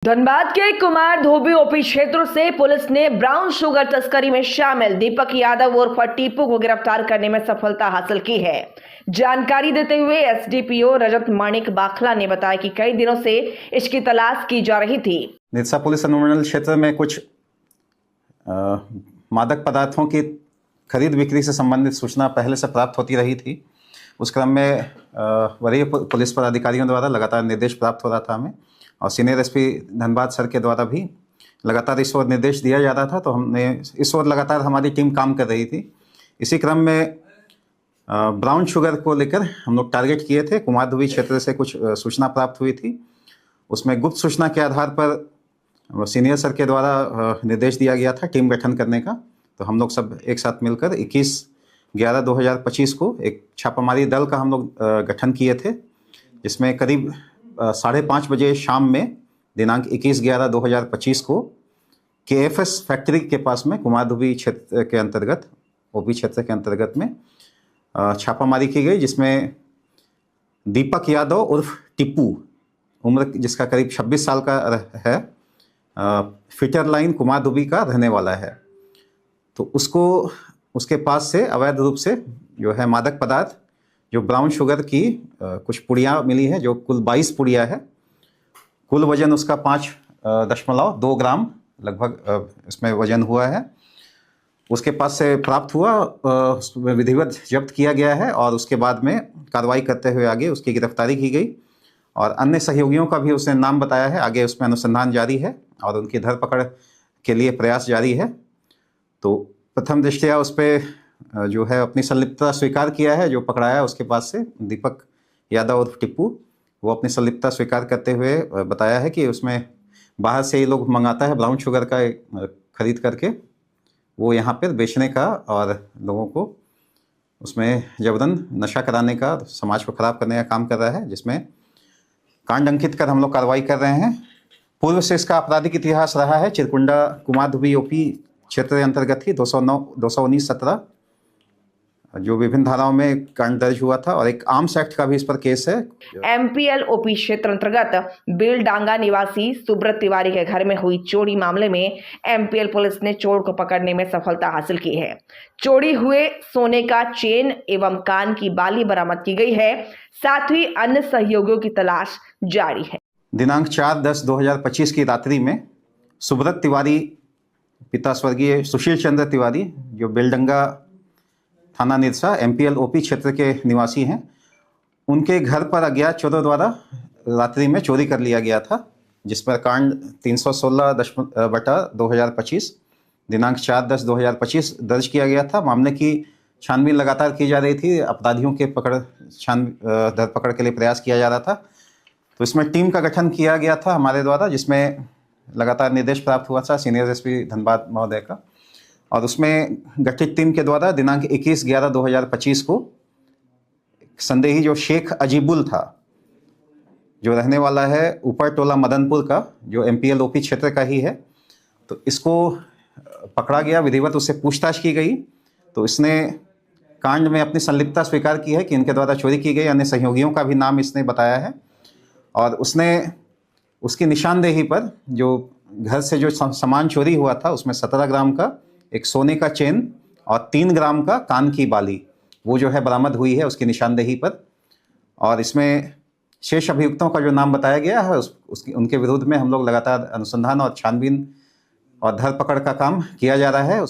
धनबाद के कुमार धोबी ओपी क्षेत्र से पुलिस ने ब्राउन शुगर तस्करी में शामिल दीपक यादव उर्फ टीपू को गिरफ्तार करने में सफलता हासिल की है। जानकारी देते हुए एसडीपीओ रजत माणिक बाखला ने बताया कि कई दिनों से इसकी तलाश की जा रही थी। निरसा पुलिस अनुमंडल क्षेत्र में कुछ मादक पदार्थों की खरीद बिक्री से संबंधित सूचना पहले से प्राप्त होती रही थी। उस क्रम में वरीय पुलिस पदाधिकारियों द्वारा लगातार निर्देश प्राप्त हो रहा था हमें, और सीनियर एसपी धनबाद सर के द्वारा भी लगातार इस ओर निर्देश दिया जा रहा था। तो हमने इस ओर लगातार हमारी टीम काम कर रही थी। इसी क्रम में ब्राउन शुगर को लेकर हम लोग टारगेट किए थे। कुमार धोबी क्षेत्र से कुछ सूचना प्राप्त हुई थी। उसमें गुप्त सूचना के आधार पर सीनियर सर के द्वारा निर्देश दिया गया था टीम गठन करने का। तो हम लोग सब एक साथ मिलकर 21/11/2025 को एक छापामारी दल का हम लोग गठन किए थे, जिसमें करीब 5:30 बजे शाम में दिनांक 21/11/2025 को KFS फैक्ट्री के पास में कुमार धोबी क्षेत्र के अंतर्गत ओपी क्षेत्र के अंतर्गत में छापामारी की गई, जिसमें दीपक यादव उर्फ टिप्पू, उम्र जिसका करीब 26 साल का है, फिटर लाइन कुमार धोबी का रहने वाला है। तो उसके पास से अवैध रूप से जो है मादक पदार्थ जो ब्राउन शुगर की कुछ पुड़ियाँ मिली है, जो कुल 22 पुड़िया है। कुल वजन उसका 5.2 ग्राम लगभग इसमें वजन हुआ है। उसके पास से प्राप्त हुआ, उसमें विधिवत जब्त किया गया है और उसके बाद में कार्रवाई करते हुए आगे उसकी गिरफ्तारी की गई और अन्य सहयोगियों का भी उसने नाम बताया है। आगे उसमें अनुसंधान जारी है और उनकी धरपकड़ के लिए प्रयास जारी है। तो प्रथम दृष्टया उस पर जो है अपनी संलिप्तता स्वीकार किया है। जो पकड़ाया उसके पास से दीपक यादव उर्फ टिप्पू, वो अपनी संलिप्तता स्वीकार करते हुए बताया है कि उसमें बाहर से ये लोग मंगाता है ब्राउन शुगर का खरीद करके, वो यहाँ पर बेचने का और लोगों को उसमें जबरन नशा कराने का, समाज को खराब करने का काम कर रहा है, जिसमें कांड अंकित कर हम लोग कार्रवाई कर रहे हैं। पूर्व से इसका आपराधिक इतिहास रहा है। चिरकुंडा कुमार धोबी ओपी क्षेत्र के अंतर्गत ही 219-17 जो विभिन्न धाराओं में कांड दर्ज हुआ था और एक आर्म्स एक्ट का भी इस पर केस है। MPL ओपी क्षेत्र अंतर्गत बेलडांगा निवासी सुब्रत तिवारी के घर में हुई चोरी मामले में MPL पुलिस ने चोर को पकड़ने में सफलता हासिल की है। चोरी हुए सोने का चेन एवं कान की बाली बरामद की गई है। साथ ही अन्य सहयोगियों की तलाश जारी है। दिनांक 4/10/2025 की रात्रि में सुब्रत तिवारी पिता स्वर्गीय सुशील चंद्र तिवारी, जो बेलडंगा थाना निरसा MPL OP क्षेत्र के निवासी हैं, उनके घर पर अज्ञात चोरों द्वारा रात्रि में चोरी कर लिया गया था, जिस पर कांड 316/2025 दिनांक 4/10/2025 दर्ज किया गया था। मामले की छानबीन लगातार की जा रही थी। अपराधियों के धरपकड़ के लिए प्रयास किया जा रहा था। तो इसमें टीम का गठन किया गया था हमारे द्वारा, जिसमें लगातार निर्देश प्राप्त हुआ था सीनियर एसपी धनबाद महोदय का, और उसमें गठित टीम के द्वारा दिनांक 21/11/2025 को संदेही जो शेख अजीबुल था, जो रहने वाला है ऊपर टोला मदनपुर का, जो MPL OP क्षेत्र का ही है, तो इसको पकड़ा गया। विधिवत उससे पूछताछ की गई तो इसने कांड में अपनी संलिप्तता स्वीकार की है कि इनके द्वारा चोरी की गई। अन्य सहयोगियों का भी नाम इसने बताया है और उसने उसकी निशानदेही पर जो घर से जो सामान चोरी हुआ था, उसमें 17 ग्राम का एक सोने का चेन और 3 ग्राम का कान की बाली, वो जो है बरामद हुई है उसकी निशानदेही पर। और इसमें शेष अभियुक्तों का जो नाम बताया गया है उनके विरुद्ध में हम लोग लगातार अनुसंधान और छानबीन और धरपकड़ का काम किया जा रहा है।